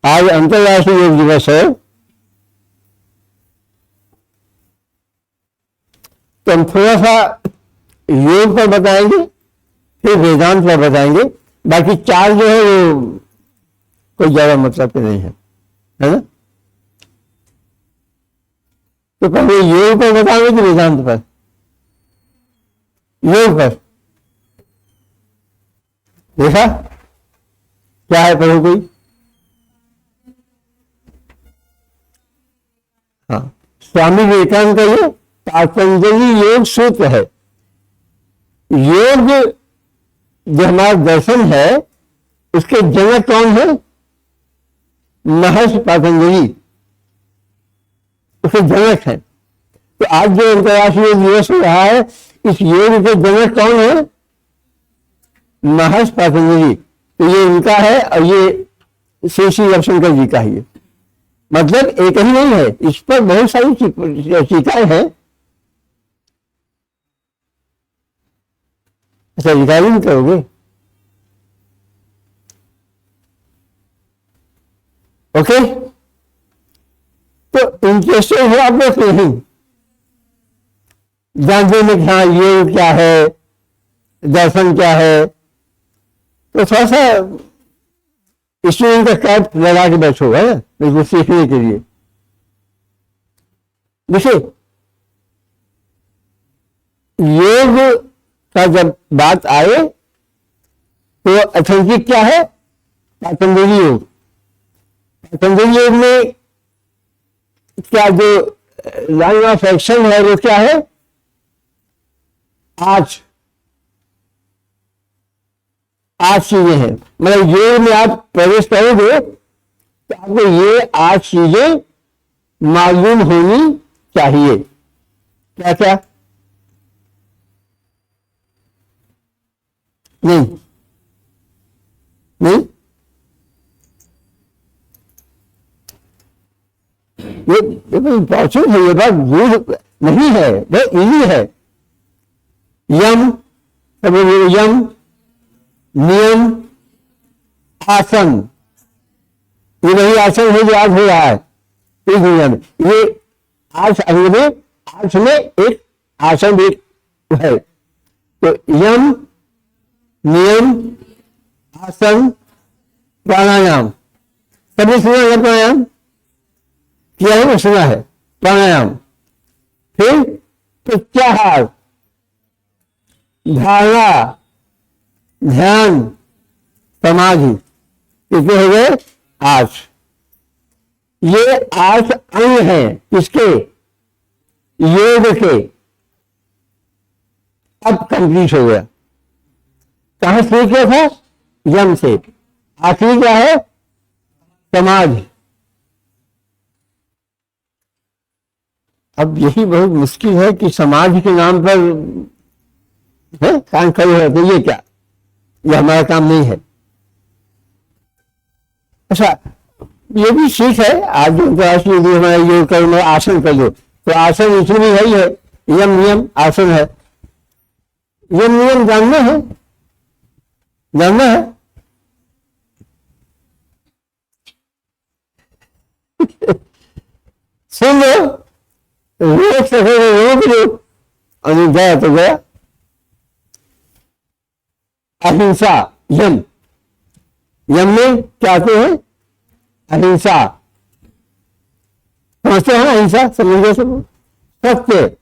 आज अंतर्राष्ट्रीय योग दिवस है, तो हम थोड़ा सा योग पर बताएंगे, फिर वेदांत पर बताएंगे। बाकी चार जो है वो कोई ज्यादा मतलब के नहीं है ना। तो पहले योग पर बताएंगे कि वेदांत पर? योग पर देखा क्या है पढ़ो कोई? हाँ, स्वामी विवेकानंद का ये पतंजलि योग सूत्र है। योग जो हमारा दर्शन है उसके जनक कौन है? महर्षि पतंजलि उसके जनक है। तो आज जो अंतर्राष्ट्रीय योग दिवस हो रहा है, इस योग के जनक कौन है? महर्षि पतंजलि। तो ये इनका है और ये श्री श्री रविशंकर जी का ही है। मतलब एक ही नहीं है, इस पर बहुत सारी टीकाएं हैं। अच्छा, रिकॉर्डिंग करोगे? ओके, तो इंटरेस्टेड हो आप लोग नहीं जानते में कि हाँ योग क्या है, दर्शन क्या है, तो थोड़ा सा स्टूडेंट का कैप लगा के बैठो है बिल्कुल सीखने के लिए। देखिए, योग का जब बात आए तो अथेंटिक क्या है? पतंजलि योग। पतंजलि योग में क्या जो लाइन ऑफ एक्शन है वो क्या है? आठ चीजें हैं। मतलब योग में आप प्रवेश करोगे तो आपको ये 8 चीजें मालूम होनी चाहिए। क्या क्या? नहीं नहीं, ये इंपॉर्टेंट है, ये बात दूर नहीं है, बहुत इजी है। यम, यम, नियम, आसन, ये वही आसन है जो आज हो रहा है इस दुनिया में। ये 8 अंग में 8 में एक आसन भी है। तो यम, नियम, आसन, प्राणायाम, सबने सुना है? प्राणायाम किया है ना? सुना है प्राणायाम। फिर प्रत्याहार, धारणा, ध्यान, समाधि, कितने हो गए? 8। ये 8 अंग हैं किसके? योग के। अब कंप्लीट हो गया। कहां से किया था? यम से। आखिरी क्या है? समाधि। अब यही बहुत मुश्किल है कि समाधि के नाम पर है कान खड़े हो, तो ये क्या? ये हमारा काम नहीं है। अच्छा, ये भी ठीक है। आज जो हमारा योग करो, आसन कर लो, तो आसन इसमें भी वही है, यम नियम आसन है। यम नियम जानना है, जानना है। सुन लो, रोक सके रोक लो, और गया तो गया। अहिंसा, यम, यम में क्या आते हैं? अहिंसा, समझते हैं ना? अहिंसा समझ सब। सत्य,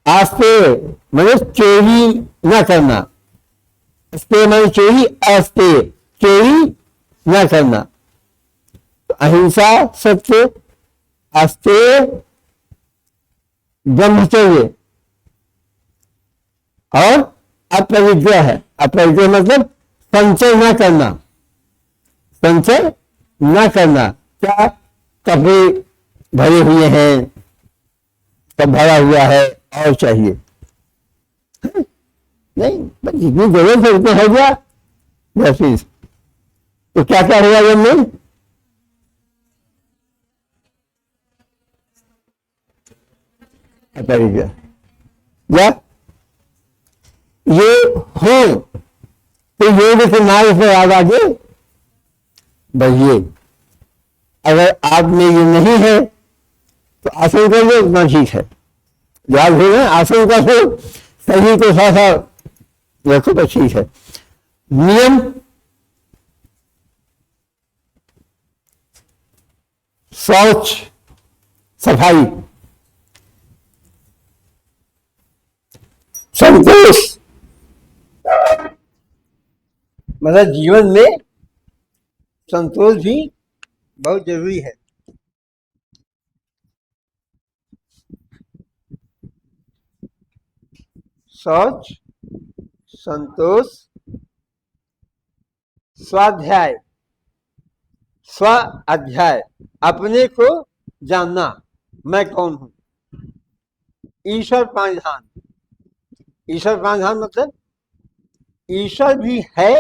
आस्ते मतलब चोरी न करना। अस्ते मतलब चोरी, अस्ते चोरी न करना। अहिंसा, सत्य, आस्ते, ब्रह्मचर्य और अपरिग्रह है। अपरिग्रह मतलब संचय न करना, संचय न करना। क्या? कपड़े भरे हुए हैं, सब भरा हुआ है और चाहिए नहीं, बस जितनी जरूरत है उतना हो गया बस। तो क्या क्या हुआ जब में? अपरिग्रह। या ये हो तो योग के नाम से याद आगे बस ये, अगर आप में ये नहीं है तो आसन कर लो, उतना ठीक है। याद हो गया, आसन कर लो, शरीर को साथ रखो तो ठीक है। नियम, शौच, सफाई, संतोष, मतलब जीवन में संतोष भी बहुत जरूरी है। शौच, संतोष, स्वाध्याय, स्व अध्याय, अपने को जानना, मैं कौन हूं। ईश्वर प्राणिधान, ईश्वर प्राणिधान मतलब ईश्वर भी है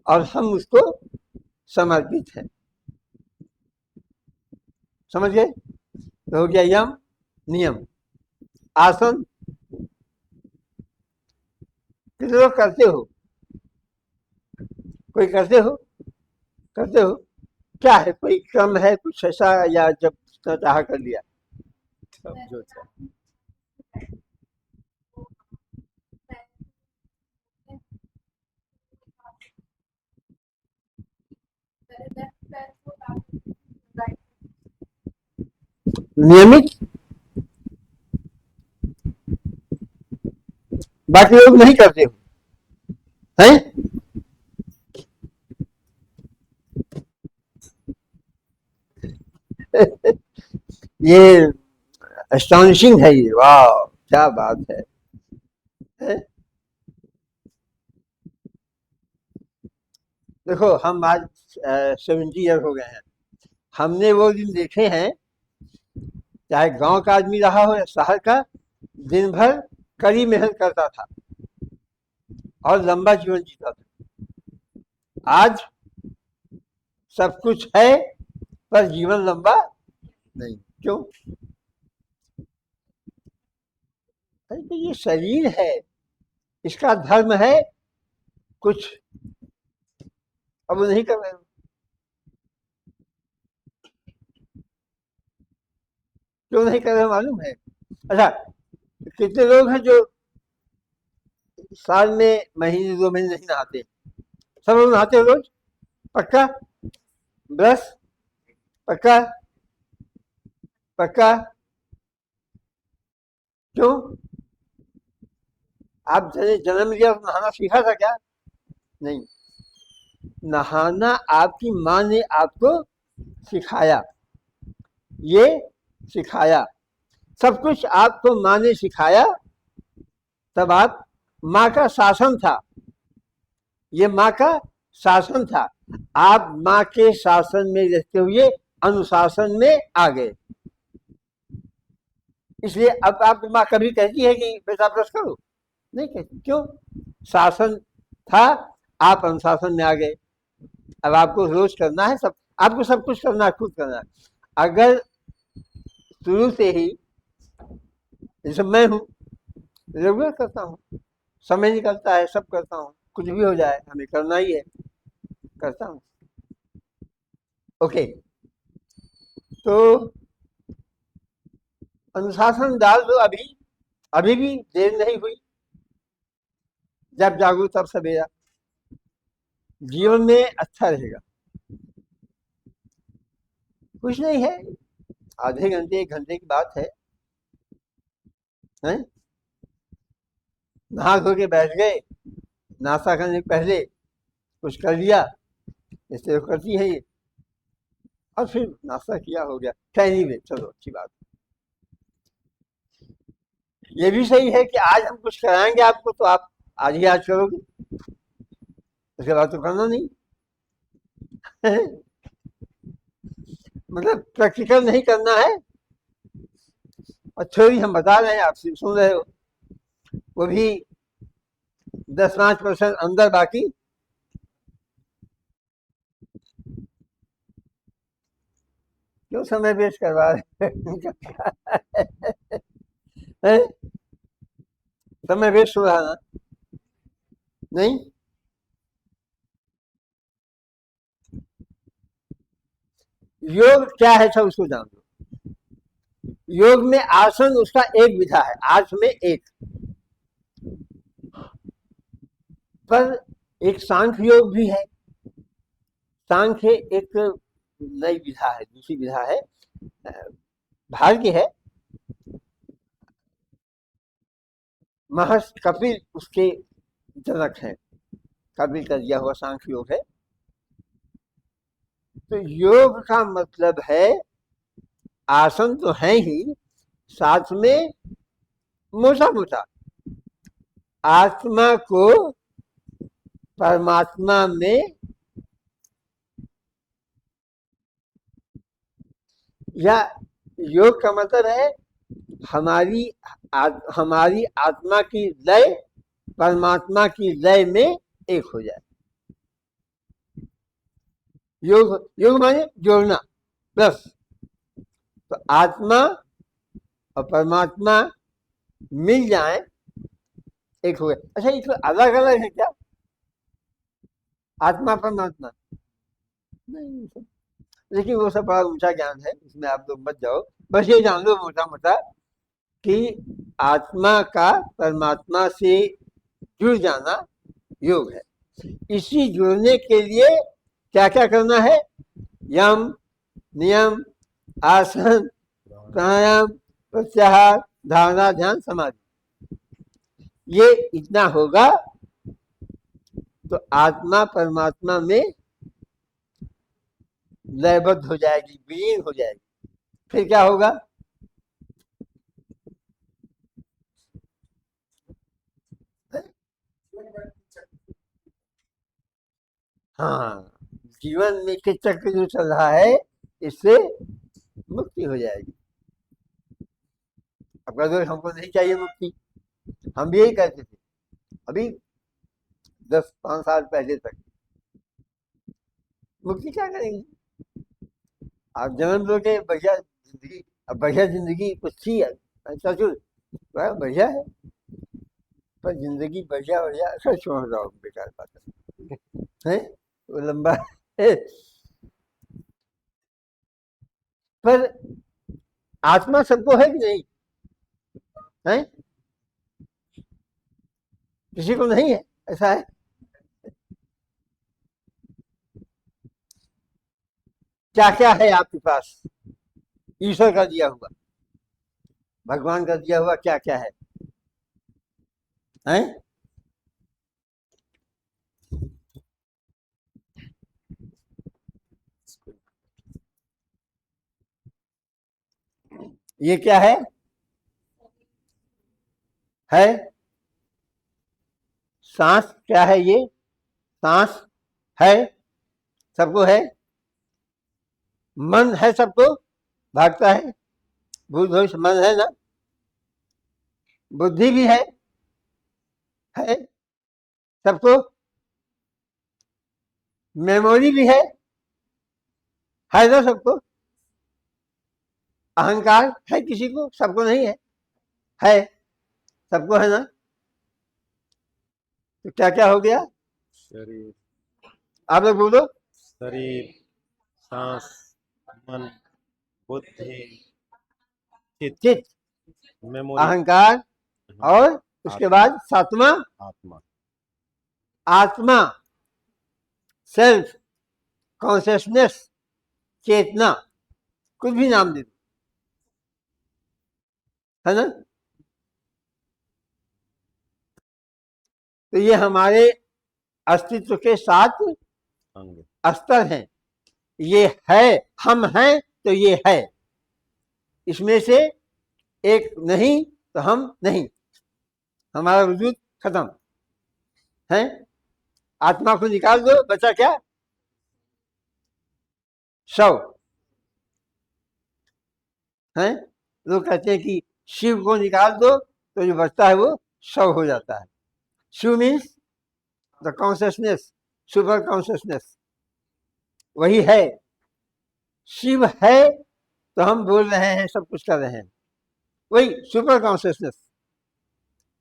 और हम उसको समर्पित हैं। समझ गए? तो हो गया यम, नियम। आसन कितने लोग करते हो? कोई करते हो? करते हो? क्या है, कोई क्रम है कुछ ऐसा, या जब चाह कर लिया? जो नियमित, बाकी लोग नहीं करते हो, हैं? ये एस्टॉनिशिंग है, ये वाह क्या बात है? देखो हम आज 70 ईयर हो गए हैं, हमने वो दिन देखे हैं, चाहे गांव का आदमी रहा हो या शहर का, दिन भर कड़ी मेहनत करता था और लंबा जीवन जीता था। आज सब कुछ है पर जीवन लंबा नहीं। क्यों? अरे तो ये शरीर है, इसका धर्म है कुछ, अब वो नहीं कर रहे हो। क्यों नहीं कर रहे हो मालूम है? अच्छा, कितने लोग हैं जो साल में महीने 2 महीने नहीं नहाते? सब लोग नहाते हो रोज? पक्का? ब्रश? पक्का? पक्का? क्यों? आप जन्म लिया तो नहाना सीखा था क्या? नहीं, नहाना आपकी माँ ने आपको सिखाया, ये सिखाया, सब कुछ आपको माँ ने सिखाया, तब आप, माँ का शासन था, ये माँ का शासन था, आप माँ के शासन में रहते हुए अनुशासन में आ गए। इसलिए अब आप माँ कभी कहती है कि बेटा ब्रश करो? नहीं कहती। क्यों? शासन था, आप अनुशासन में आ गए। अब आपको रोज करना है, सब आपको सब कुछ करना है, खुद करना है। अगर शुरू से ही, जैसे मैं हूँ, रेगुलर करता हूँ, समय निकलता है, सब करता हूँ, कुछ भी हो जाए हमें करना ही है, करता हूँ। ओके, तो अनुशासन डाल दो अभी, अभी भी देर नहीं हुई। जब जागो तब सवेरा, जीवन में अच्छा रहेगा। कुछ नहीं है, आधे घंटे 1 घंटे की बात है? नहा धो के बैठ गए, नाश्ता करने के पहले कुछ कर लिया, इससे करती है ये, और फिर नाश्ता किया, हो गया। खैरी में चलो अच्छी बात। ये भी सही है कि आज हम कुछ कराएंगे आपको तो आप आज ही आज करोगे, उसके बाद तो करना नहीं। मतलब प्रैक्टिकल नहीं करना है, और थ्योरी हम बता रहे हैं, आप सुन रहे हो, वो भी 10-5% अंदर, बाकी क्यों समय वेस्ट करवा रहे हैं? समय वेस्ट हो रहा ना? नहीं, योग क्या है सब उसको जान लो। योग में आसन उसका एक विधा है, 8 में एक। पर एक सांख्य योग भी है। सांख्य एक नई विधा है, दूसरी विधा है, भारत की है। महर्षि कपिल उसके जनक हैं, कपिल का दिया हुआ सांख्य योग है। तो योग का मतलब है आसन तो है ही, साथ में मोटा मोटा आत्मा को परमात्मा में, या योग का मतलब है हमारी आत्मा की लय परमात्मा की लय में एक हो जाए। योग योग माने जोड़ना, प्लस। तो आत्मा और परमात्मा मिल जाए, एक हो गया। अच्छा, ये तो अलग अलग है क्या, आत्मा परमात्मा? नहीं, लेकिन वो सब बड़ा ऊंचा ज्ञान है, इसमें आप लोग मत जाओ। बस ये जान लो मोटा मोटा कि आत्मा का परमात्मा से जुड़ जाना योग है। इसी जुड़ने के लिए क्या क्या करना है? यम, नियम, आसन, प्राणायाम, प्रत्याहार, धारणा, ध्यान, समाधि। ये इतना होगा तो आत्मा परमात्मा में लयबद्ध हो जाएगी, विलीन हो जाएगी। फिर क्या होगा? हाँ, जीवन में के चक्र जो चल रहा है, इससे मुक्ति हो जाएगी। अब कह हमको नहीं चाहिए मुक्ति, हम भी यही कहते थे अभी 10-5 साल पहले तक। मुक्ति क्या करेंगे? आप जन्म लोगे, बढ़िया जिंदगी। अब बढ़िया जिंदगी कुछ थी, ऐसा जो बढ़िया है, पर जिंदगी बढ़िया बढ़िया ऐसा छोड़ रहा हूँ, बेकार बात है वो लंबा है। पर आत्मा सबको है कि नहीं है? किसी को नहीं है, ऐसा है? क्या क्या है आपके पास ईश्वर का दिया हुआ, भगवान का दिया हुआ, क्या क्या है? हैं? ये क्या है? सांस क्या है? ये सांस है, सबको है। मन है, सबको भागता है, भूल भविष्य मन है ना। बुद्धि भी है सबको। मेमोरी भी है ना सबको। अहंकार है किसी को, सबको नहीं है सबको है ना। तो क्या क्या हो गया? शरीर, आप लोग बोलो। शरीर, सांस, मन, बुद्धि, चित्त, चित्त, मेमोरी, अहंकार, और उसके बाद सातवां आत्मा। आत्मा, सेल्फ, कॉन्शियसनेस, चेतना, कुछ भी नाम दे दो, है ना। तो ये हमारे अस्तित्व के 7 अंग, स्तर हैं। ये है, हम हैं तो ये है। इसमें से एक नहीं तो हम नहीं, हमारा वजूद खत्म है। आत्मा को निकाल दो, बचा क्या? शव है। लोग कहते हैं कि शिव को निकाल दो तो जो बचता है वो शव हो जाता है। Shiva means the consciousness, super consciousness, वही है। शिव है तो हम बोल रहे हैं, सब कुछ कर रहे हैं, वही सुपर कॉन्शियसनेस।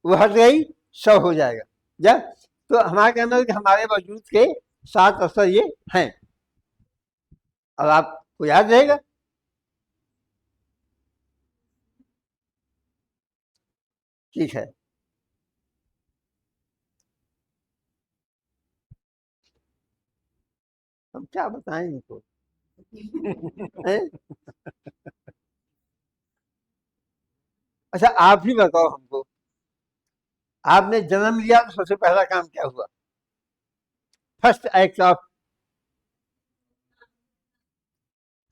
वो हट गई, शव हो जाएगा। जा तो हमारा कहना है कि हमारे वजूद के 7 स्तर ये हैं। और आप आपको याद रहेगा। ठीक है, हम क्या बताएं इनको, हैं? अच्छा आप ही बताओ हमको, आपने जन्म लिया तो सबसे पहला काम क्या हुआ? फर्स्ट एक्ट ऑफ,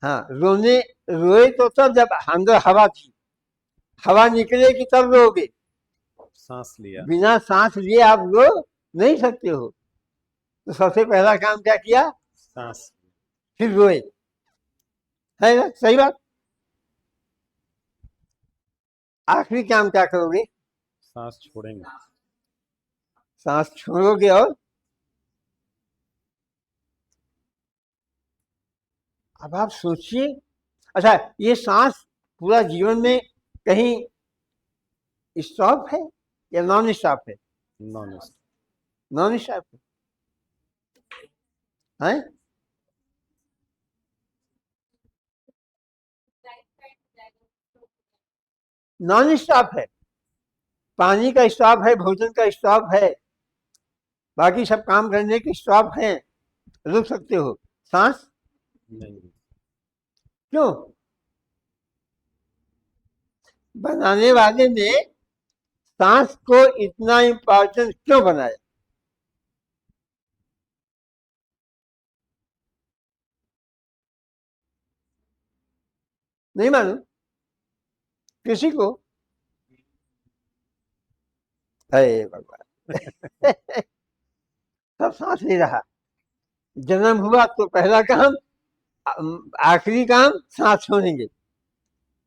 हाँ रोने, रोए तो तब जब अंदर हवा थी, हवा निकलेगी तब रोगे, सांस लिया। बिना सांस लिए आप रो नहीं सकते हो। तो सबसे पहला काम क्या किया? सांस। फिर रोए, है ना? सही बात। आखिरी काम क्या करोगे? सांस छोड़ेंगे। सांस छोड़ोगे और अब आप सोचिए, अच्छा ये सांस पूरा जीवन में कहीं स्टॉप है या नॉन स्टॉप है? नॉन। नॉन स्टॉप है। नॉन स्टॉप है, पानी का स्टॉप है, भोजन का स्टॉप है, बाकी सब काम करने के स्टॉप हैं, रुक सकते हो, सांस नहीं। क्यों? बनाने वाले ने सांस को इतना इंपॉर्टेंट क्यों बनाया? नहीं मालूम किसी को? अरे भगवान सब सांस ले रहा, जन्म हुआ तो पहला काम, आखिरी काम सांस छोड़ेंगे,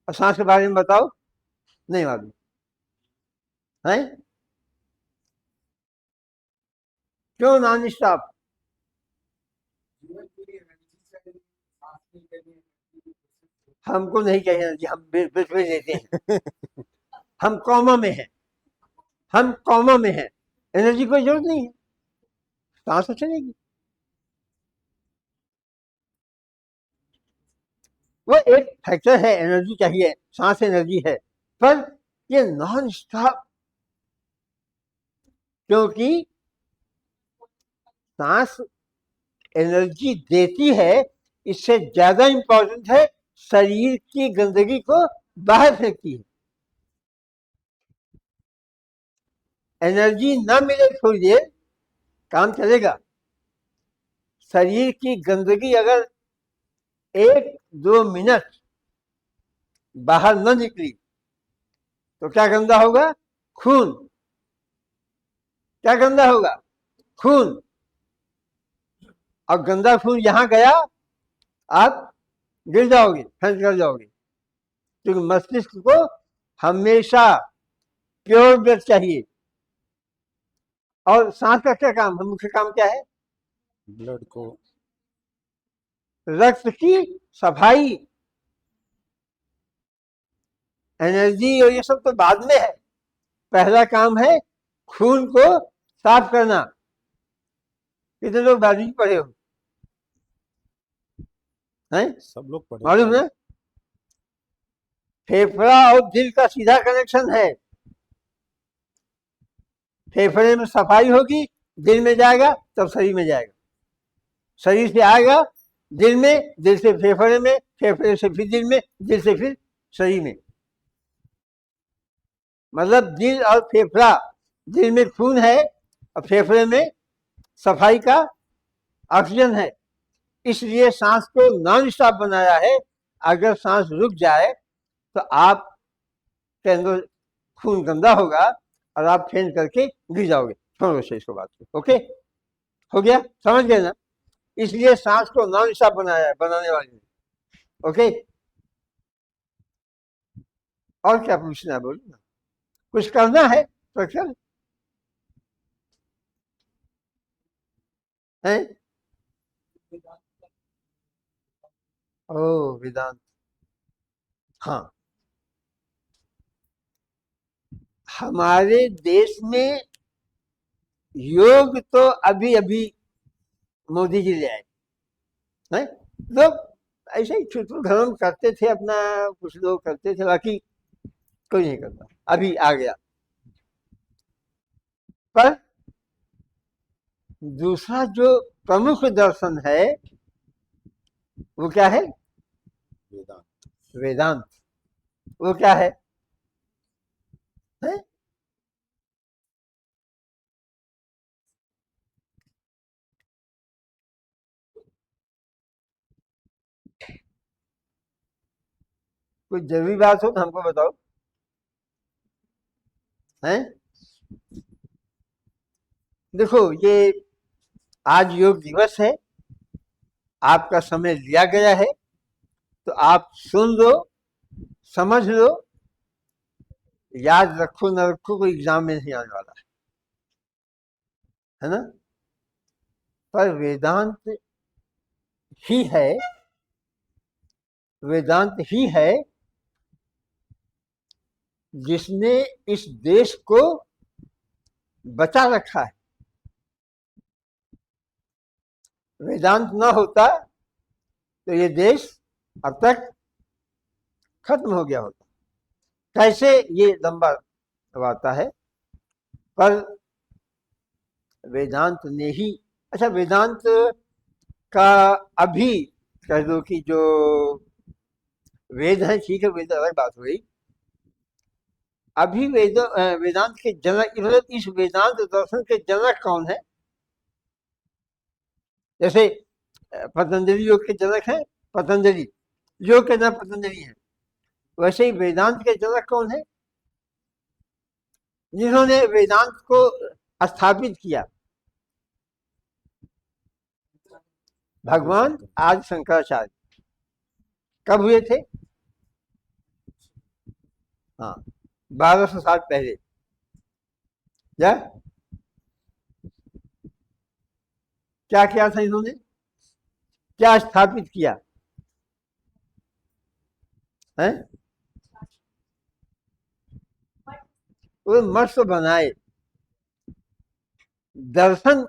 और सांस के बारे में बताओ, नहीं मालूम है। क्यों नॉन स्टॉप? हमको नहीं चाहिए एनर्जी, हम बिल्कुल देते हैं, हम कॉमा में हैं, हम कॉमा में हैं, एनर्जी कोई जरूरत नहीं है, सांस तो चलेगी। वो एक फैक्टर है, एनर्जी चाहिए, सांस एनर्जी है, पर ये नॉन स्टॉप, क्योंकि सांस एनर्जी देती है, इससे ज्यादा इंपॉर्टेंट है शरीर की गंदगी को बाहर फेंकती है। एनर्जी ना मिले थोड़ी देर काम चलेगा, शरीर की गंदगी अगर 1-2 मिनट बाहर न निकली तो क्या गंदा होगा? खून। क्या गंदा होगा? खून। और गंदा खून यहां गया, आप गिर जाओगे, फेंस कर जाओगे, क्योंकि मस्तिष्क को हमेशा प्योर ब्लड चाहिए। और सांस का क्या काम है, मुख्य काम क्या है? ब्लड को, रक्त की सफाई। एनर्जी और ये सब तो बाद में है, पहला काम है खून को साफ करना। कितने लोग बायोलॉजी पढ़े हो? हैं? सब लोग पढ़े मालूम है? फेफड़ा और दिल का सीधा कनेक्शन है, फेफड़े में सफाई होगी, दिल में जाएगा, तब शरीर में जाएगा, शरीर से आएगा दिल में, दिल से फेफड़े में, फेफड़े से फिर दिल में, दिल से फिर शरीर में। मतलब दिल और फेफड़ा, दिल में खून है और फेफड़े में सफाई का ऑक्सीजन है, इसलिए सांस को नॉन स्टॉप बनाया है। अगर सांस रुक जाए तो आप के अंदर खून गंदा होगा और आप फेंट करके गिर जाओगे। छोड़ो से इसको बात को, ओके हो गया, समझ गए ना? इसलिए सांस को नॉन स्टॉप बनाया है बनाने वाले ने, ओके। और क्या पूछना है, बोलो ना, कुछ करना है तो चल है। ओ वेदांत, हाँ हमारे देश में योग तो अभी अभी मोदी जी ले आए हैं, लोग ऐसे ही छुटू धर्म करते थे अपना, कुछ लोग करते थे, बाकी कोई नहीं करता। अभी आ गया। पर दूसरा जो प्रमुख दर्शन है वो क्या है? वेदांत। वेदांत। वो क्या है? कोई जरूरी बात हो तो हमको बताओ। हैं? देखो, ये आज योग दिवस है, आपका समय लिया गया है, तो आप सुन लो, समझ लो, याद रखो न रखो, कोई एग्जाम में नहीं आने वाला है ना। पर वेदांत ही है, वेदांत ही है जिसने इस देश को बचा रखा है। वेदांत ना होता तो ये देश अब तक खत्म हो गया होता। कैसे, ये लंबा वार्ता है, पर वेदांत ने ही, अच्छा वेदांत का अभी कह दो कि जो वेद है, ठीक है, वेद अलग बात हो गई। अभी वेदांत के जनक, मतलब इस वेदांत दर्शन के जनक कौन है? जैसे पतंजलि योग के जनक हैं, पतंजलि योग के जनक पतंजलि हैं, वैसे ही वेदांत के जनक कौन है? जिन्होंने वेदांत को स्थापित किया, भगवान आदि शंकराचार्य। कब हुए थे? हाँ, 1200 साल पहले। क्या किया था इन्होंने? क्या स्थापित किया है? वो मठ तो बनाए। दर्शन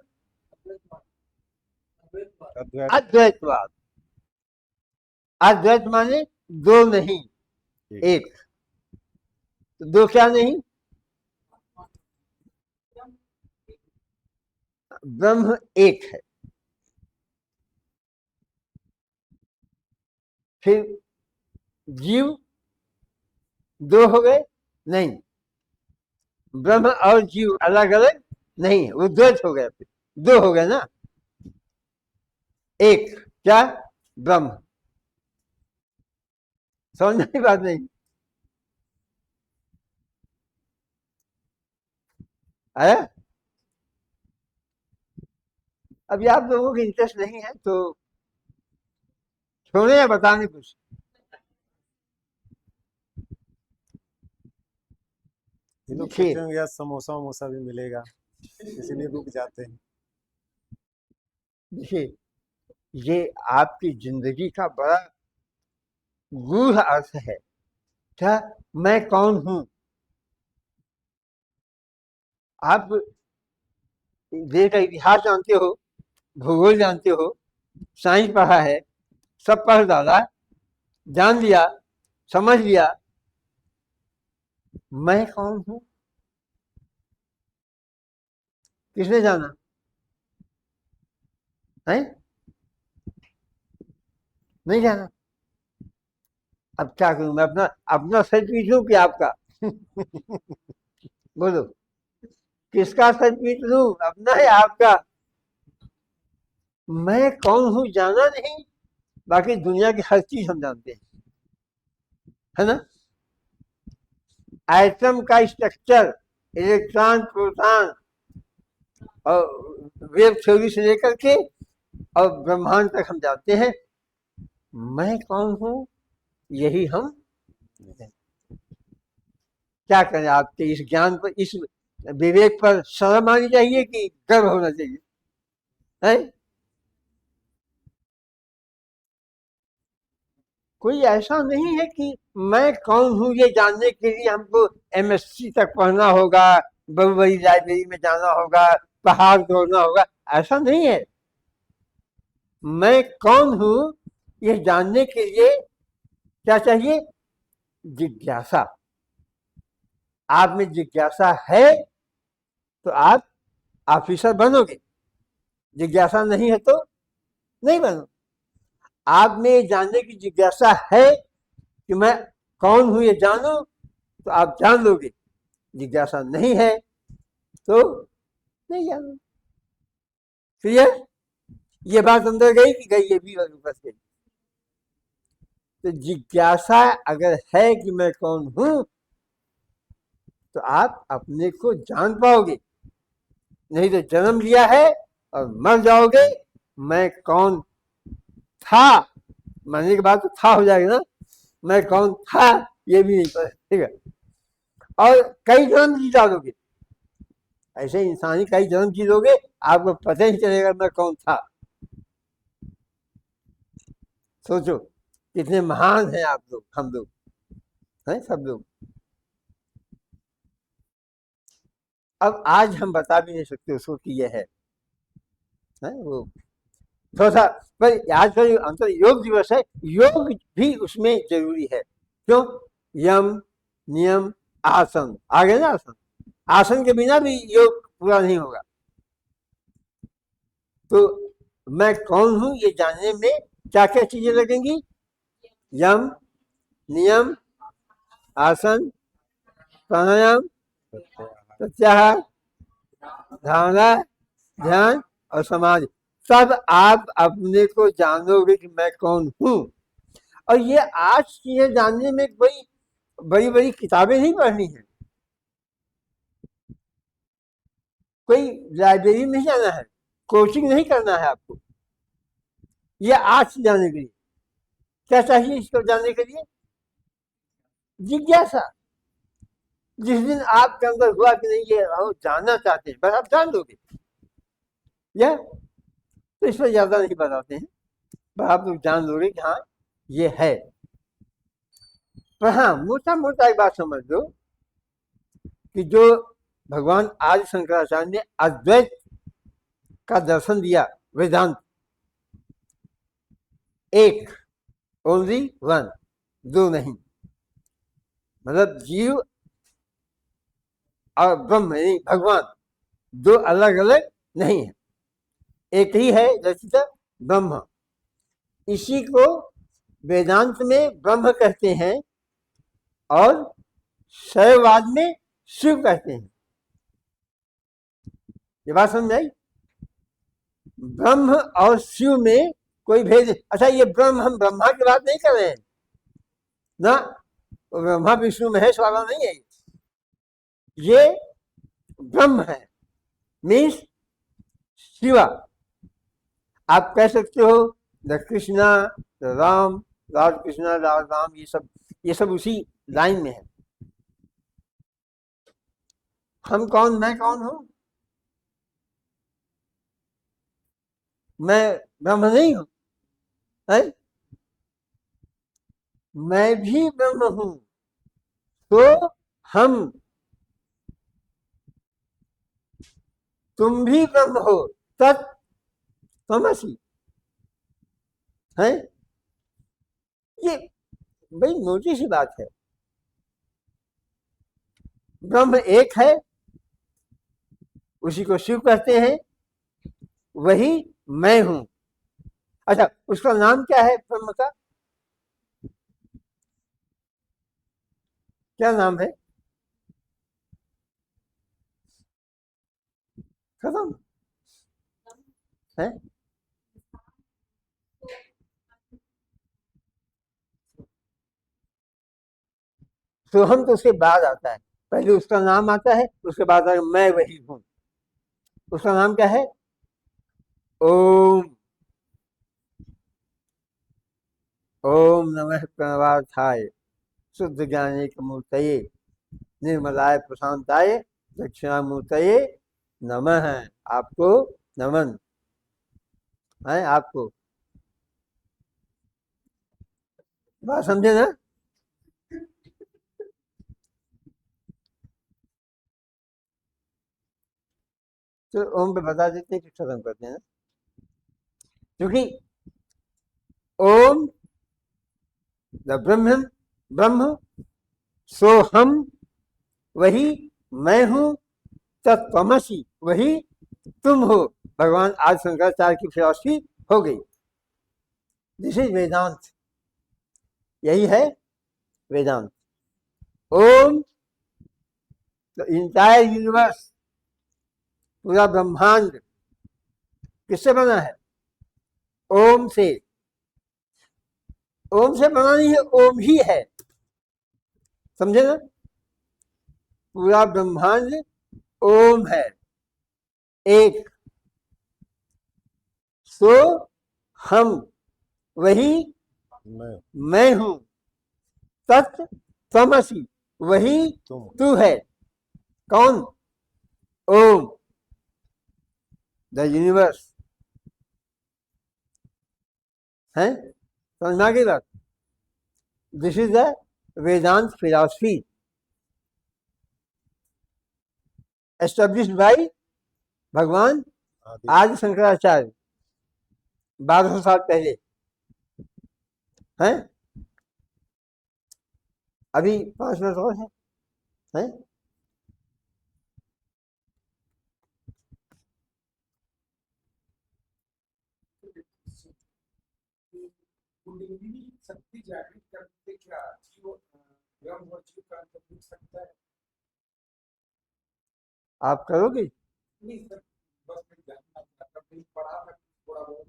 अद्वैतवाद। अद्वैत माने दो नहीं, एक। तो दो क्या नहीं? ब्रह्म एक है। फिर जीव दो हो गए? नहीं, ब्रह्म और जीव अलग अलग नहीं है, वो द्वैत हो गया, फिर दो हो गए ना। एक क्या? ब्रह्म। समझने की बात नहीं आया? अभी आप लोगों को इंटरेस्ट नहीं है तो छोड़े या बताने कुछ? ये लोग देखिए, कहते होंगे यार समोसा वमोसा भी मिलेगा, इसीलिए रुक जाते हैं। देखिए, ये आपकी जिंदगी का बड़ा गूढ़ अर्थ है। क्या? मैं कौन हूं? आप देश का इतिहास जानते हो, भूगोल जानते हो, साइंस पढ़ा है, सब पढ़ डाला, जान लिया, समझ लिया, मैं कौन हूं किसने जाना है? नहीं जाना। अब क्या करूं मैं? अपना अपना सच पीट लूं कि आपका? बोलो, किसका सच पीट लूं, अपना है आपका? मैं कौन हूं जाना नहीं, बाकी दुनिया की हर चीज हम जानते हैं, है ना। एटम का स्ट्रक्चर, इलेक्ट्रॉन, प्रोटॉन और वेव थ्योरी से लेकर के और ब्रह्मांड तक हम जानते हैं। मैं कौन हूं, यही हम। क्या करें? आपके इस ज्ञान पर, इस विवेक पर शर्म आनी चाहिए कि गर्व होना चाहिए? है? कोई ऐसा नहीं है कि मैं कौन हूं ये जानने के लिए हमको एमएससी तक पढ़ना होगा, बड़ी बड़ी लाइब्रेरी में जाना होगा, पहाड़ तोड़ना होगा, ऐसा नहीं है। मैं कौन हूं ये जानने के लिए क्या चाहिए? जिज्ञासा। आप में जिज्ञासा है तो आप ऑफिसर बनोगे, जिज्ञासा नहीं है तो नहीं बनो। आप में ये जानने की जिज्ञासा है कि मैं कौन हूं ये जानूं, तो आप जान लोगे। जिज्ञासा नहीं है तो नहीं जानो। क्लियर? ये बात अंदर गई कि गई? ये भी बस गई। तो जिज्ञासा अगर है कि मैं कौन हूं, तो आप अपने को जान पाओगे। नहीं तो जन्म लिया है और मर जाओगे, मैं कौन था, मरने के बाद तो था हो जाएगा ना, मैं कौन था ये भी नहीं पता। ठीक है? और कई जन्म जी डालोगे, ऐसे इंसानी कई जन्म जी लोगे, आपको पता ही चलेगा मैं कौन था। सोचो कितने महान हैं आप लोग, हम लोग हैं, सब लोग। अब आज हम बता भी नहीं सकते उसको कि ये है वो थोड़ा सा। पर आज का जो अंतर योग दिवस है, योग भी उसमें जरूरी है। क्यों? यम, नियम, आसन आ गए ना। आसन, आसन के बिना भी योग पूरा नहीं होगा। तो मैं कौन हूं ये जानने में क्या क्या चीजें लगेंगी? यम, नियम, आसन, प्राणायाम, प्रत्याहार, धारणा, ध्यान और समाधि। तब आप अपने को जानोगे कि मैं कौन हूं। और ये आज चीजें जानने में कोई बड़ी बड़ी किताबें नहीं पढ़नी है, कोई लाइब्रेरी नहीं जाना है, कोचिंग नहीं करना है आपको। ये आज जानने के लिए क्या चाहिए? इसको जानने के लिए जिज्ञासा। जिस दिन आपके अंदर हुआ कि नहीं ये हम जानना चाहते हैं, बस आप जान दोगे। यह तो इस पर ज्यादा नहीं बताते हैं, बस आप लोग जान लोगे कि हाँ ये है। पर हाँ, मोटा मोटा एक बात समझ लो कि जो भगवान आदि शंकराचार्य ने अद्वैत का दर्शन दिया, वेदांत, एक, ओनली वन, दो नहीं। मतलब जीव और ब्रह्म नहीं, भगवान दो अलग अलग नहीं है, एक ही है, रचित ब्रह्म। इसी को वेदांत में ब्रह्म कहते हैं और शैववाद में शिव कहते हैं। ये बात समझ आई? ब्रह्म और शिव में कोई भेद। अच्छा, ये ब्रह्म, हम ब्रह्मा की बात नहीं कर रहे हैं ना, ब्रह्मा विष्णु महेश वाला नहीं है। ये ब्रह्म है, मीन्स शिवा। आप कह सकते हो the Krishna, the Ram, Lord Krishna, Lord Ram, ये सब उसी लाइन में है। हम कौन, मैं कौन हूं? मैं ब्रह्म नहीं हूं है? मैं भी ब्रह्म हूं। तो हम, तुम भी ब्रह्म हो, तत्त्वमसि है। ये बड़ी मोटी सी बात है। ब्रह्म एक है, उसी को शिव कहते हैं, वही मैं हूं। अच्छा, उसका नाम क्या है ब्रह्म का? क्या नाम है? खत्म है। सोहम तो उसके बाद आता है, पहले उसका नाम आता है, उसके बाद आता है मैं वही हूं। उसका नाम क्या है? ओम। ओम नमः प्रणवार्थाय शुद्ध ज्ञानेक मूर्तये निर्मलाय प्रशांताय दक्षिणामूर्तये नमः। आपको नमन है। आपको बात समझे ना? तो ओम पे बता देते हैं कि खत्म करते हैं ना, क्योंकि ओम द ब्रह्म, सो हम, वही मैं हूं, तत्त्वमसि, वही तुम हो। भगवान आदि शंकराचार्य की फिलॉसफी हो गई। दिस इज वेदांत, यही है वेदांत। ओम द इंटायर यूनिवर्स, पूरा ब्रह्मांड किससे बना है? ओम से। ओम से बना नहीं है, ओम ही है, समझे ना? पूरा ब्रह्मांड ओम है, एक। सो हम, वही मैं हूं, तत् तमसी, वही तू है। कौन? Om the universe. है समझ में आ गई बात? This is the Vedanta philosophy established by भगवान आदि शंकराचार्य 1200 साल पहले। हैं अभी 5 मिनट और हैं? शक्ति जागृत करते क्या जीव ब्रह्म और जीव का अंतर दिख सकता है? आप करोगे? नहीं सर, बस मैं जानना था, कभी पढ़ा था थोड़ा बहुत।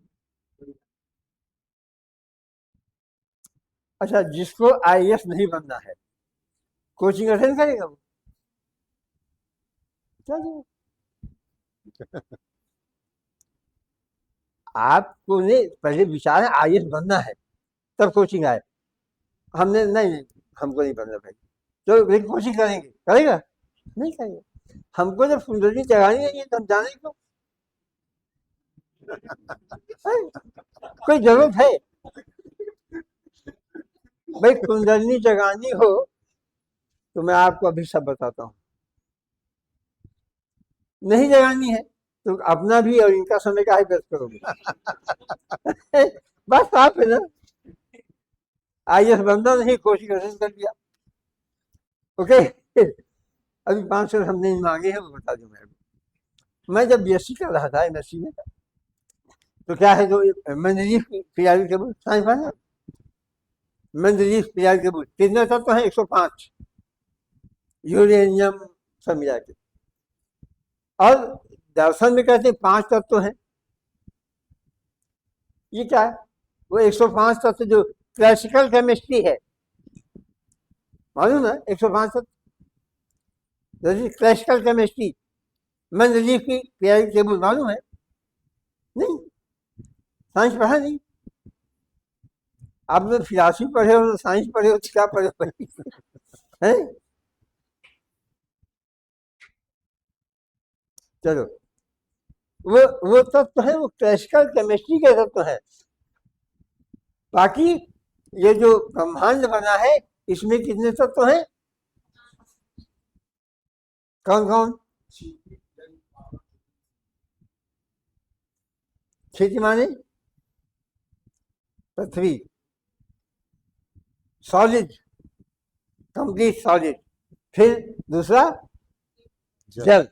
अच्छा, जिसको आईएएस नहीं बनना है, कोचिंग अटेंड करेगा वो? क्या जी? आपको ने पहले विचार है आईएएस बनना है, तब कोचिंग आए। हमने नहीं, हमको नहीं बनना भाई, तो लेकिन कोचिंग करेंगे, करेगा? नहीं करेगा। हमको जब कुंडली जगानी नहीं है तो हम जाने क्यों? कोई जरूरत है भाई कुंडली जगानी हो? तो मैं आपको अभी सब बताता हूँ। नहीं जगानी है तो अपना भी और इनका समय का ही व्यस्त करोगे। बस आप है ना, आईएएस बनना नहीं, कोचिंग अटेंड कर लिया, ओके। अभी 500 हमने मांगे हैं, वो बता दूं मैं जब बीएससी कर रहा था एमएससी में, तो क्या है जो मंजरीफ पीरियोडिक टेबल साइंस है, मंजरीफ पीरियोडिक टेबल कितने तत्व हैं? 105 यूरेनियम सब मिला के। और दर्शन में कहते हैं 5 तत्व हैं। ये क्या है? वो 105 तत्व जो क्लासिकल केमिस्ट्री है, मालूम है? 105 तत्व क्लासिकल केमिस्ट्री, मंजरीफ की पीरियोडिक टेबल मालूम है? नहीं, साइंस पढ़ा नहीं। आप तो फिलॉसफी पढ़े हो, साइंस पढ़े हो, क्या पढ़े हो है? चलो, वो तत्व है, वो क्लासिकल केमिस्ट्री के तत्व है। बाकी ये जो ब्रह्मांड बना है, इसमें कितने तत्व हैं? कौन कौन? क्षिति माने पृथ्वी, सॉलिड, कंप्लीट सॉलिड। फिर दूसरा जल,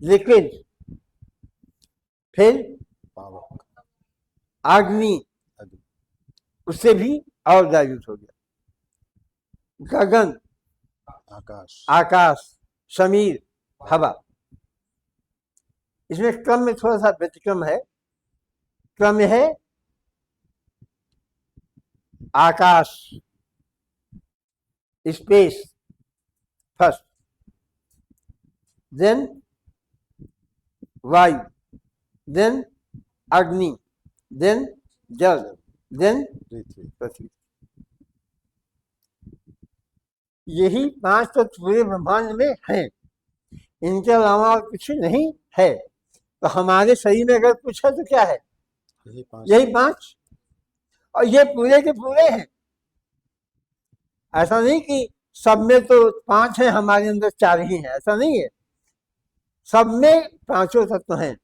लिक्विड। फिर अग्नि, उससे भी और डाइल्यूट हो गया। गगन, आकाश, समीर, हवा। इसमें क्रम में थोड़ा सा व्यतिक्रम है। क्रम है आकाश, स्पेस फर्स्ट, देन वायु, देन अग्नि, देन जल, देन पृथ्वी। यही 5 तत्व पूरे ब्रह्मांड में हैं, इनके अलावा कुछ नहीं है। तो हमारे शरीर में अगर कुछ है तो क्या है? यही 5। और ये पूरे के पूरे हैं। ऐसा नहीं कि सब में तो 5 है, हमारे अंदर 4 ही हैं, ऐसा नहीं है। सब में 5 तत्व हैं।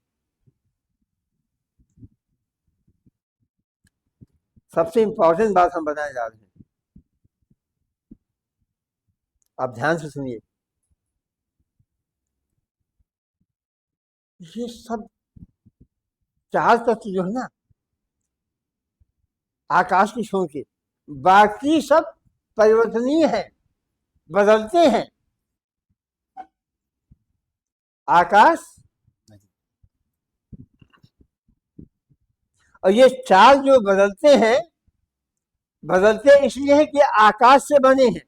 सबसे इंपॉर्टेंट बात हम बताने जा रहे हैं, आप ध्यान से सुनिए। ये सब चार तत्व जो है ना, आकाश की छोड़ के बाकी सब परिवर्तनीय है, बदलते हैं। आकाश और ये चार जो बदलते हैं, बदलते इसलिए है कि आकाश से बने हैं।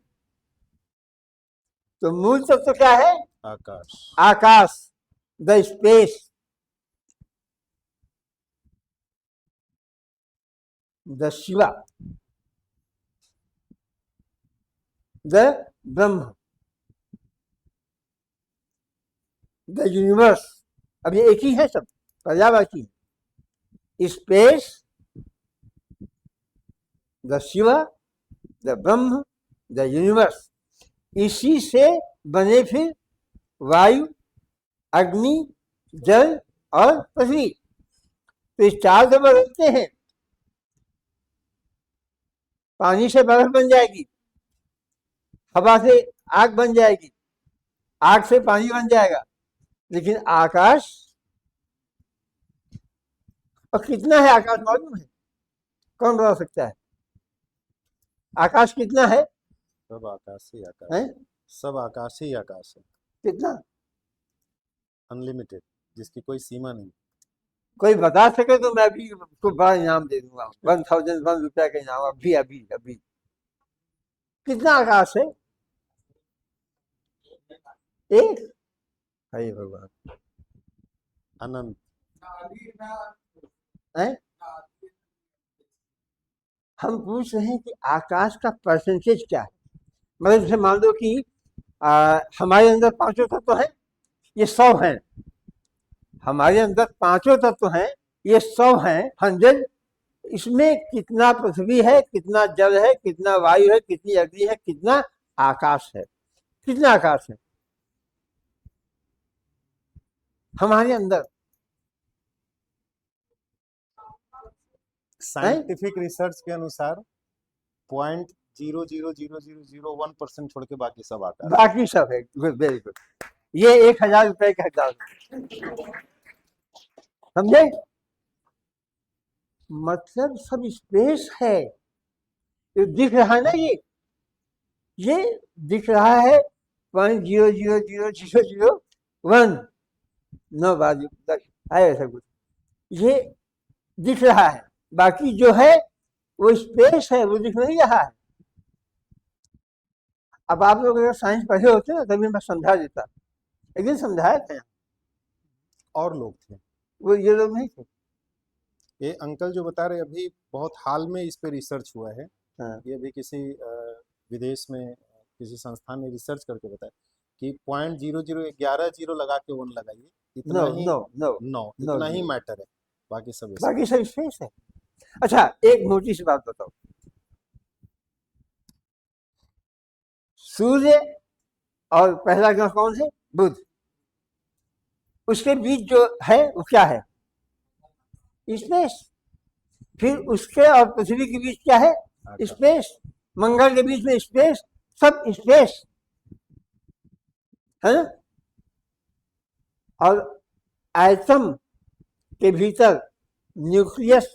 तो मूल तत्व क्या है? आकाश। आकाश, the space, the Shiva, the Brahman, the universe. अब ये एक ही है, सब पर्यायवाची है। Space, the Shiva, the Brahman, the universe. इसी से बने फिर वायु, अग्नि, जल और पृथ्वी। तो इस चार से बदलते हैं। पानी से बर्फ बन जाएगी, हवा से आग बन जाएगी, आग से पानी बन जाएगा। लेकिन आकाश, और कितना है आकाश मालूम है? कौन बता सकता है? आकाश कितना है? सब आकाश ही आकाश है? सब आकाश ही आकाश है। कितना? अनलिमिटेड, जिसकी कोई सीमा नहीं। कोई बता सके तो मैं भी उसको बड़ा इनाम दे दूंगा, 1001 रुपया का इनाम। अभी अभी अभी कितना आकाश है? एक? हे भगवान, अनंत। है? हम पूछ रहे हैं कि आकाश का परसेंटेज क्या है। मतलब जैसे मान लो कि हमारे अंदर पांचों तत्व हैं, ये 100 हैं। हमारे अंदर पांचों तत्व हैं, ये 100 हैं, 100। इसमें कितना पृथ्वी है, कितना जल है, कितना वायु है, कितनी अग्नि है, कितना आकाश है? कितना आकाश है हमारे अंदर? साइंटिफिक रिसर्च के अनुसार 0.00001% छोड़ के बाकी सब आकाश। बाकी सब है। Good, very good. ये 1000 रुपए का हकदार, समझे? मतलब सब स्पेस है। ये दिख रहा है ना, ये दिख रहा है 0.00001 9 बाजू तक है, ऐसा कुछ ये दिख रहा है। बाकी जो है वो स्पेस है, वो दिख नहीं रहा है। अब आप लोग अगर साइंस पढ़े होते ना तभी मैं समझा देता। एक दिन समझाया था, और लोग थे, वो ये लोग नहीं थे। ये अंकल जो बता रहे अभी बहुत हाल में इस पे रिसर्च हुआ है। हाँ। ये भी किसी विदेश में किसी संस्थान ने रिसर्च करके बताया कि 0.0011 जीरो लगा के 1 लगाइए, इतना नो ही नो नो इतना ही मैटर है, बाकी सब बाकी सब स्पेस है। अच्छा, एक मोटी सी बात बताओ। सूर्य और पहला ग्रह कौन है? बुध। उसके बीच जो है वो क्या है? स्पेस। फिर उसके और पृथ्वी के बीच क्या है? स्पेस। मंगल के बीच में स्पेस, सब स्पेस है ना? और एटम के भीतर न्यूक्लियस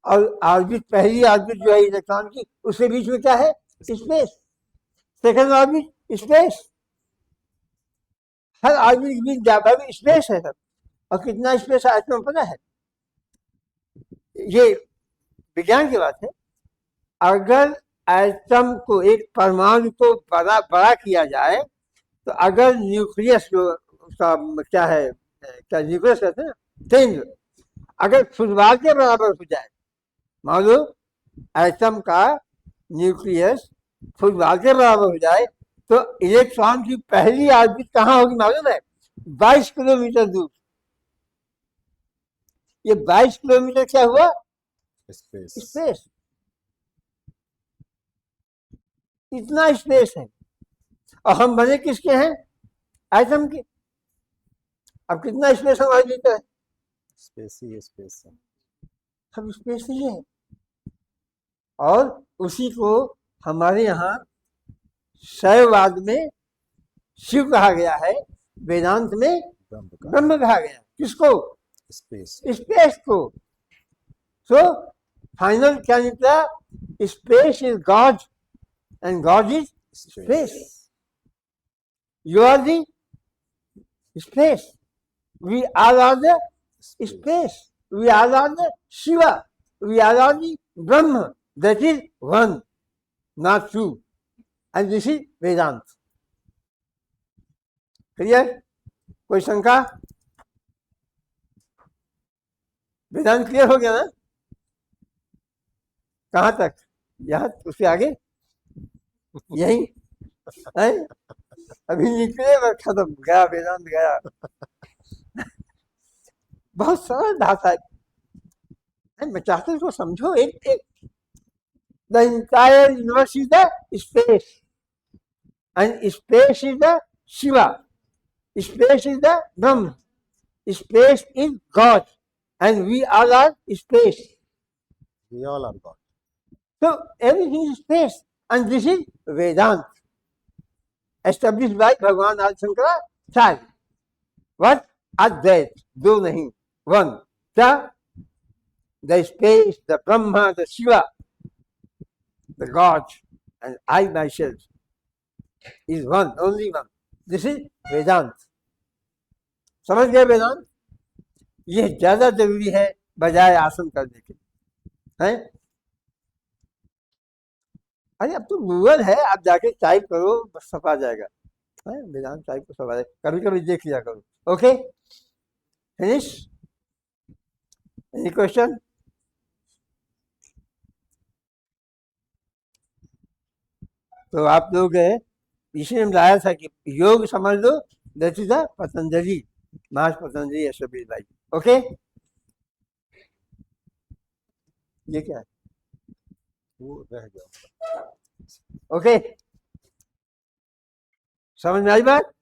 और ऑर्बिट, पहली ऑर्बिट जो है इलेक्ट्रॉन की, उसके बीच में क्या है? स्पेस। Second orbit space. हर ऑर्बिट के बीच ज्यादा भी स्पेस है सब। और कितना स्पेस है एटम पता है? ये विज्ञान की बात है। अगर एटम को, एक परमाणु को बड़ा किया जाए, तो अगर न्यूक्लियस जो उसका क्या है, क्या न्यूक्लियस कहते हैं ना, केंद्र, अगर फुटबॉल के बराबर हो जाए, मान लो एटम का न्यूक्लियस फुटबॉल के बराबर हो जाए, तो इलेक्ट्रॉन की पहली ऑर्बिट कहाँ होगी मालूम है? 22 किलोमीटर दूर। ये 22 किलोमीटर क्या हुआ? स्पेस। इतना स्पेस है। और हम बने किसके हैं? एटम के। अब कितना स्पेस हमारे भीतर है? स्पेस ही स्पेस है। सब स्पेस ही है। और उसी को हमारे यहाँ शैववाद में शिव कहा गया है, वेदांत में ब्रह्म कहा गया। किसको? स्पेस। स्पेस को। सो फाइनल क्या निकला? Space is God and God is space. You are the space, we are the space, we are the Shiva, we are the Brahman, that is one, not two, and this is Vedanta. Clear? कोई शंका? वेदांत clear हो गया ना? कहाँ तक? यहाँ? उसके आगे? यही है? अभी निकले और खत्म, गया वेदांत गया। बहुत सरल भाषा है, मैं चाहता हूँ इसको समझो। एक एक the entire universe is the space and space is the Shiva, space is the Brahman, space is God and we all are space. We all are God. So everything is space, and this is Vedanta, established by Bhagwan Adi Shankaracharya. What? Advait, दो नहीं, one. The space, the Brahma, the Shiva, the God, and I myself is one, only one. This is Vedanta. समझ गए वेदांत? ये ज्यादा जरूरी है बजाय आसन करने के, हैं? अरे अब तो गूगल है, आप जाके टाइप करो, बस सब आ जाएगा, है? वेदांत टाइप को सब आ जाएगा, कभी कभी देख लिया करो। Okay, finish? Any question? तो आप लोग इसी में लाया था कि योग समझ लो, that is the Patanjali, Maharaj Patanjali established by. Okay, ये क्या है? वो रह गया। ओके, समझ में आई बात?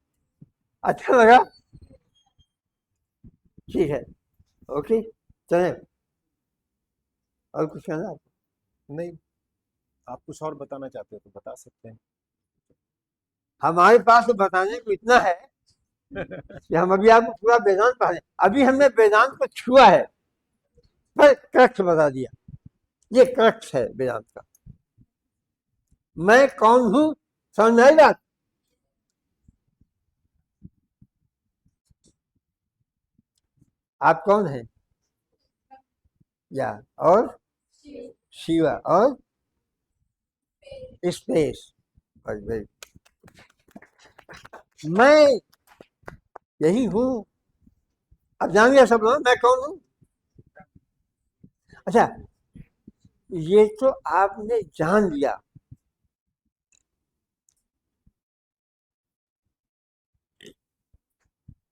अच्छा लगा? ठीक है, ओके, चले। और कुछ कहना? नहीं, आप कुछ और बताना चाहते हो तो बता सकते हैं। हमारे पास तो बताने को इतना है कि हम अभी आपको पूरा वेदांत पढ़े। अभी हमने वेदांत को छुआ है, पर क्रक्स बता दिया। ये क्रक्स है वेदांत का। मैं कौन हूं, समझ में आई बात? आप कौन हैं? या और शिवा और स्पेस। मैं यही हूं। अब जान गया सब लोग मैं कौन हूं? अच्छा, ये तो आपने जान लिया।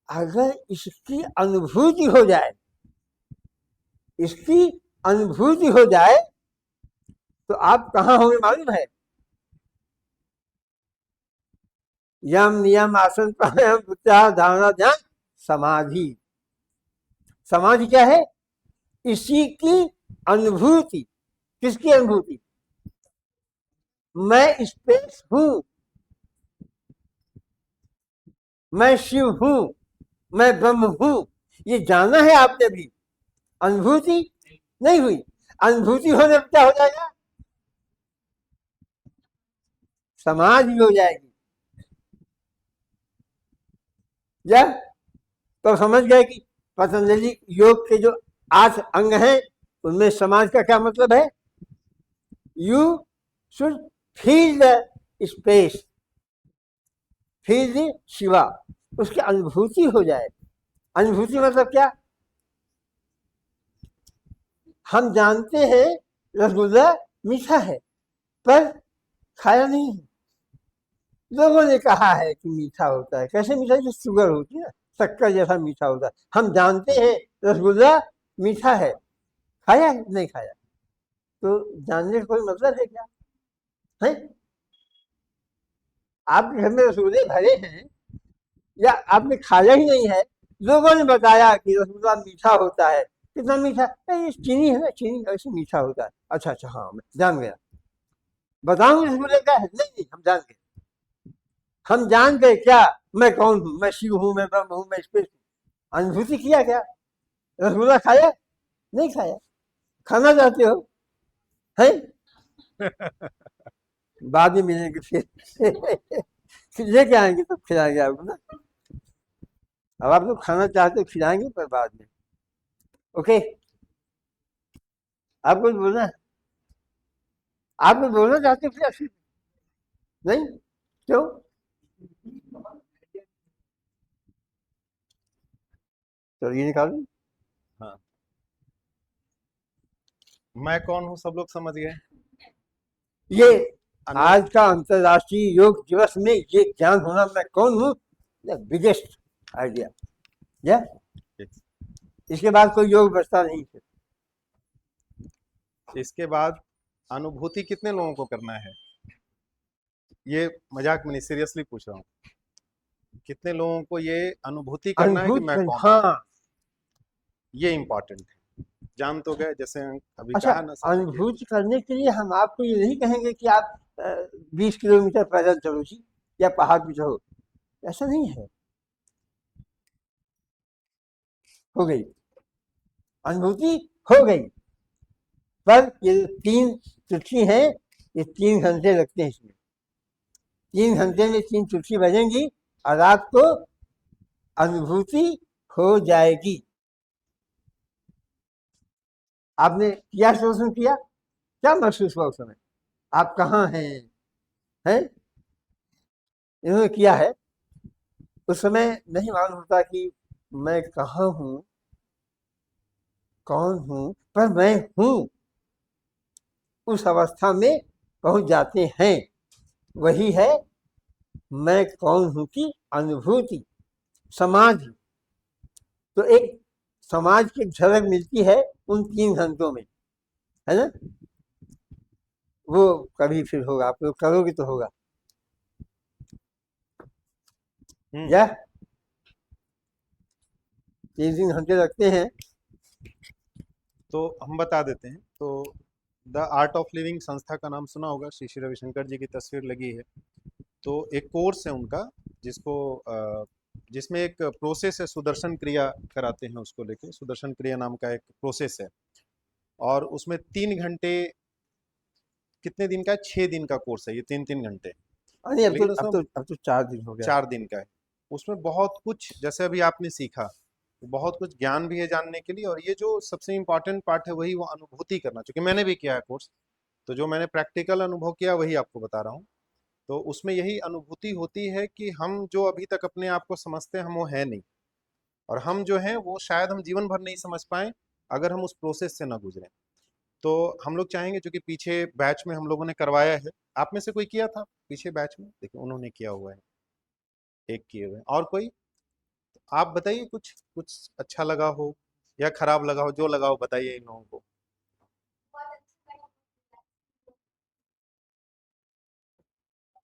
अगर इसकी अनुभूति हो जाए, इसकी अनुभूति हो जाए तो आप कहाँ होंगे मालूम है? यम नियम आसन प्राणायाम प्रत्याहार धारणा ध्यान समाधि। समाधि क्या है? इसी की अनुभूति। किसकी अनुभूति? मैं स्पेस हूं, मैं शिव हूं, मैं ब्रह्म हूं, ये जाना है आपने भी। अनुभूति नहीं हुई। अनुभूति होने पर क्या हो जाएगा? समाधि हो जाएगी। या तो समझ गए कि पतंजलि योग के जो 8 अंग हैं उनमें समाज का क्या मतलब है? You should feel the space, feel the Shiva, उसकी अनुभूति हो जाए। अनुभूति मतलब क्या? हम जानते हैं रसगुल्ला मीठा है, पर खाया नहीं है। लोगों ने कहा है कि मीठा होता है। कैसे मीठा? जो शुगर होती है ना, शक्कर जैसा मीठा होता है। हम जानते हैं रसगुल्ला मीठा है, खाया है? नहीं खाया। तो जानने का कोई मतलब है क्या? है? आपके घर में रसगुल्ले भरे हैं या आपने खाया ही नहीं है, लोगों ने बताया कि रसगुल्ला मीठा होता है, कितना मीठा, ये चीनी है ना, चीनी ऐसे मीठा होता है। अच्छा अच्छा, हाँ मैं जान गया। बताऊं रसगुल्ले का है? नहीं नहीं, हम जान गए। हम जान गए क्या? मैं कौन हूँ, मैं शिव हूँ, मैं ब्रह्म हूँ, मैं स्पेस हूँ। अनुभूति किया क्या? रसगुल्ला खाया? नहीं खाया। खाना चाहते हो? है? बाद में मिलेंगे फिर। फिर लेके आएंगे तब खिलाएंगे आपको ना। अब आप लोग खाना चाहते हो खिलाएंगे, पर बाद में। ओके, आप कुछ बोलना है? आप कुछ बोलना चाहते हो फिर? नहीं, क्यों? चलिए निकालो। हाँ, मैं कौन हूँ सब लोग समझ गए। ये अनु आज का अंतर्राष्ट्रीय योग दिवस में ये ज्ञान होना, मैं कौन हूँ, बिगेस्ट आइडिया। या इसके बाद कोई योग बचता नहीं है। इसके बाद अनुभूति कितने लोगों को करना है, ये मजाक में नहीं, सीरियसली पूछ रहा हूँ। कितने लोगों को ये अनुभूति करना है कि अनुभूत मैं कौन हूँ, हाँ। ये इम्पोर्टेंट है। जान तो गए, जैसे अभी अच्छा, कहा ना सर ने कि अनुभूति करने के लिए हम आपको ये नहीं कहेंगे कि आप 20 किलोमीटर पैदल चलो जी, या पहाड़ पे चढ़ो। ऐसा नहीं है। हो गई अनुभूति, हो गई। पर ये 3 चुटकी है, ये 3 घंटे लगते हैं इसमें। 3 घंटे में 3 चुटकी बजेंगी और आपको अनुभूति हो जाएगी। आपने किया, शोषण किया, क्या महसूस हुआ उस समय? आप कहाँ हैं? इन्होंने किया है। उस समय नहीं मालूम होता कि मैं कहाँ हूँ, कौन हूँ, पर मैं हूँ। उस अवस्था में पहुंच जाते हैं। वही है मैं कौन हूँ की अनुभूति। समाज, तो एक समाज की झलक मिलती है उन 3 घंटों में, है ना? वो कभी फिर होगा, आप लोग करोगे तो होगा। या 3 घंटे लगते हैं। तो हम बता देते हैं। तो द आर्ट ऑफ लिविंग संस्था का नाम सुना होगा, श्री श्री रविशंकर जी की तस्वीर लगी है। तो एक कोर्स है उनका, जिसको जिसमें एक प्रोसेस है, सुदर्शन क्रिया कराते हैं, उसको लेके सुदर्शन क्रिया नाम का एक प्रोसेस है। और उसमें 3 घंटे, कितने दिन का है, 6 दिन का कोर्स है ये, 3 3 घंटे। अरे अब तो लेकिन अब उसमें तो अब तो 4 दिन हो गया। 4 दिन का है। उसमें बहुत कुछ, जैसे अभी आपने सीखा, बहुत कुछ ज्ञान भी है जानने के लिए। और ये जो सबसे इम्पोर्टेंट पार्ट है वही वो अनुभूति करना, क्योंकि मैंने भी किया है कोर्स। तो जो मैंने प्रैक्टिकल अनुभव किया वही आपको बता रहा हूँ। तो उसमें यही अनुभूति होती है कि हम जो अभी तक अपने आप को समझते हैं, हम वो है नहीं। और हम जो हैं वो शायद हम जीवन भर नहीं समझ पाए अगर हम उस प्रोसेस से ना गुजरें। तो हम लोग चाहेंगे, क्योंकि पीछे बैच में हम लोगों ने करवाया है, आप में से कोई किया था पीछे बैच में, देखिए उन्होंने किया हुआ है, एक किए हुए हैं। और कोई? आप बताइए, कुछ कुछ अच्छा लगा हो या खराब लगा हो, जो लगा हो बताइए इन लोगों को।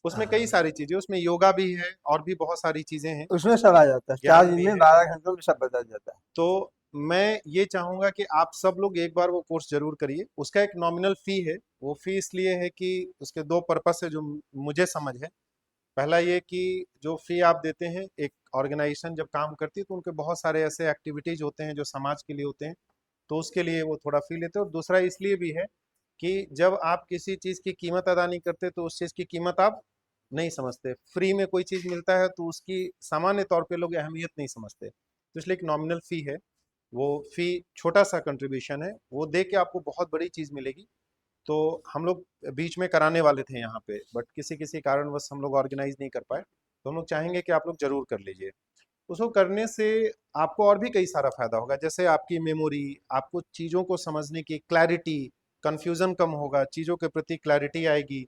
उसमें कई सारी चीजें, उसमें योगा भी है और भी बहुत सारी चीजें हैं, उसमें सब आ जाता है, चार ज्ञान दिन भी में है। 12 घंटों में सब बदल जाता है। तो मैं ये चाहूंगा कि आप सब लोग एक बार वो कोर्स जरूर करिए। उसका एक नॉमिनल फी है। वो फी इसलिए है कि उसके दो पर्पस है जो मुझे समझ है। पहला ये कि जो फी आप देते हैं, एक ऑर्गेनाइजेशन जब काम करती है तो उनके बहुत सारे ऐसे एक्टिविटीज होते हैं जो समाज के लिए होते हैं, तो उसके लिए वो थोड़ा फी लेते हैं। और दूसरा इसलिए भी है कि जब आप किसी चीज़ की कीमत अदा नहीं करते तो उस चीज़ की कीमत आप नहीं समझते। फ्री में कोई चीज़ मिलता है तो उसकी सामान्य तौर पे लोग अहमियत नहीं समझते, तो इसलिए एक नॉमिनल फ़ी है। वो फ़ी छोटा सा कंट्रीब्यूशन है, वो दे के आपको बहुत बड़ी चीज़ मिलेगी। तो हम लोग बीच में कराने वाले थे यहाँ पे, बट किसी किसी कारणवश हम लोग ऑर्गेनाइज नहीं कर पाए। तो हम लोग चाहेंगे कि आप लोग जरूर कर लीजिए। उसको करने से आपको और भी कई सारा फायदा होगा, जैसे आपकी मेमोरी, आपको चीज़ों को समझने की क्लैरिटी, कंफ्यूजन कम होगा, चीज़ों के प्रति क्लैरिटी आएगी।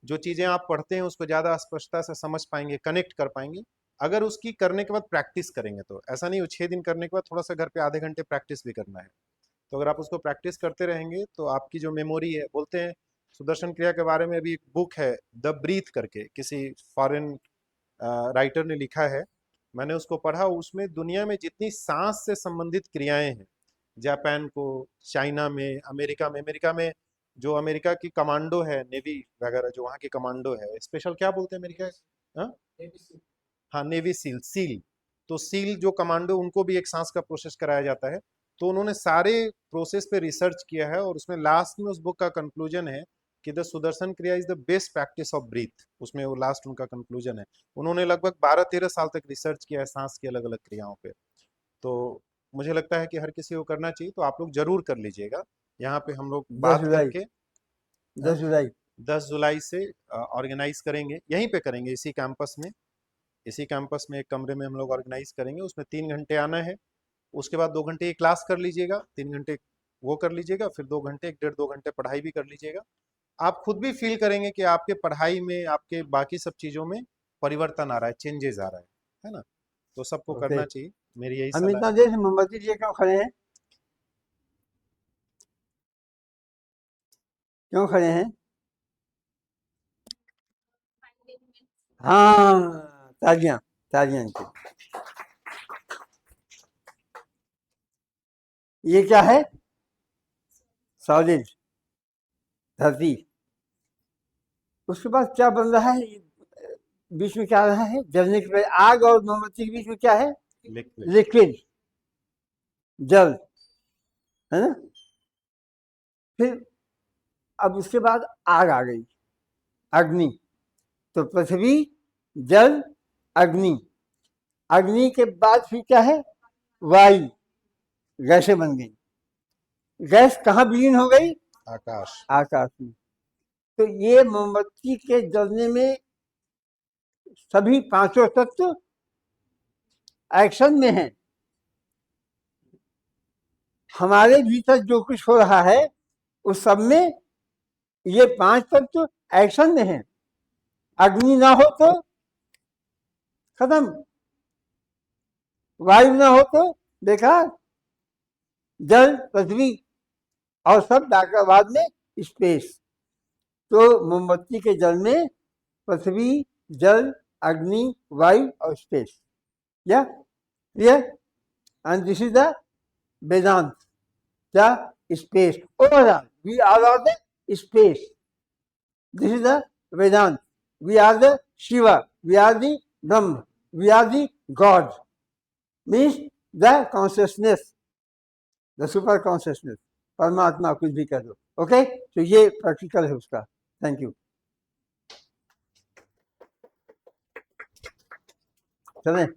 जो चीज़ें आप पढ़ते हैं उसको ज़्यादा स्पष्टता से समझ पाएंगे, कनेक्ट कर पाएंगे। अगर उसकी करने के बाद प्रैक्टिस करेंगे तो ऐसा नहीं हो 6 दिन करने के बाद थोड़ा सा घर पे आधे घंटे प्रैक्टिस भी करना है। तो अगर आप उसको प्रैक्टिस करते रहेंगे तो आपकी जो मेमोरी है, बोलते हैं सुदर्शन क्रिया के बारे में अभी एक बुक है द ब्रीथ करके, किसी फॉरेन राइटर ने लिखा है। मैंने उसको पढ़ा, उसमें दुनिया में जितनी सांस से संबंधित क्रियाएं हैं, जापान को, चाइना में, अमेरिका में जो अमेरिका की कमांडो है, नेवी वगैरह जो वहाँ की कमांडो है, स्पेशल क्या बोलते हैं अमेरिका, हाँ हाँ नेवी सील, तो सील जो कमांडो, उनको भी एक सांस का प्रोसेस कराया जाता है। तो उन्होंने सारे प्रोसेस पे रिसर्च किया है और उसमें लास्ट में उस बुक का कंक्लूजन है कि द सुदर्शन क्रिया is the best practice of breath. उसमें वो लास्ट उनका कंक्लूजन है। उन्होंने लगभग 12-13 साल तक रिसर्च किया है सांस की अलग अलग क्रियाओं पे। तो मुझे लगता है कि हर किसी को करना चाहिए, तो आप लोग जरूर कर लीजिएगा। यहाँ पे हम लोग 10 बात जुलाई करके 10 जुलाई 10 जुलाई से ऑर्गेनाइज करेंगे, यहीं पे करेंगे, इसी कैंपस में एक कमरे में हम लोग ऑर्गेनाइज करेंगे। उसमें 3 घंटे आना है, उसके बाद 2 घंटे की क्लास कर लीजिएगा, 3 घंटे वो कर लीजिएगा, फिर 2 घंटे, 1 डेढ़ 2 घंटे पढ़ाई भी कर लीजिएगा। आप खुद भी फील करेंगे कि आपके पढ़ाई में, आपके बाकी सब चीजों में परिवर्तन आ रहा है, चेंजेस आ रहा है ना। तो सबको ओके। करना चाहिए, मेरी यही हम सलाह इतना है। देर से मोमबत्ती लिए क्यों खड़े हैं? क्यों खड़े हैं? हाँ, तालियां, तालियां इनकी। ये क्या है? सॉलिड, धरती। उसके बाद क्या बन रहा है? बीच में क्या रहा है? जलने के बाद आग और मोमबत्ती के बीच में क्या है? लिक्विड। लिक्विड, जल, है ना। फिर अब उसके बाद आग आ गई, अग्नि। तो पृथ्वी, जल, अग्नि। अग्नि के बाद फिर क्या है? वायु, गैसें बन गई। गैस कहाँ विलीन हो गई? आकाश। आकाश में। तो ये मोमबत्ती के जलने में सभी पांचों तत्व एक्शन में हैं। हमारे भीतर जो कुछ हो रहा है उस सब में ये 5 तत्व एक्शन में हैं। अग्नि ना हो तो खत्म, वायु ना हो तो बेकार, जल, पृथ्वी और सब बाद में स्पेस। तो मोमबत्ती के जल में पृथ्वी, जल, अग्नि, वायु और स्पेस। या clear? And this is the Vedanta, the space. Overall we are of the space. This is the Vedanta. We are the Shiva, we are the Brahman, we are the God, means the consciousness, the super consciousness, Paramatma, कुछ भी कर दो। Okay, तो ये practical है उसका। Thank you. चलें?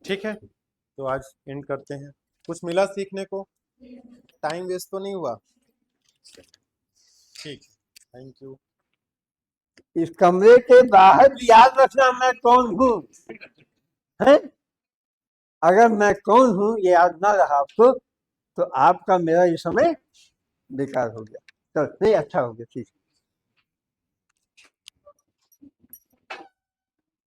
ठीक है, तो आज एंड करते हैं। कुछ मिला सीखने को? टाइम वेस्ट तो नहीं हुआ? ठीक, थैंक यू। इस कमरे के बाहर भी याद रखना मैं कौन हूँ, है? अगर मैं कौन हूँ ये याद ना रहा आपको तो आपका मेरा ये समय बेकार हो गया। चलो, नहीं, अच्छा हो गया, ठीक।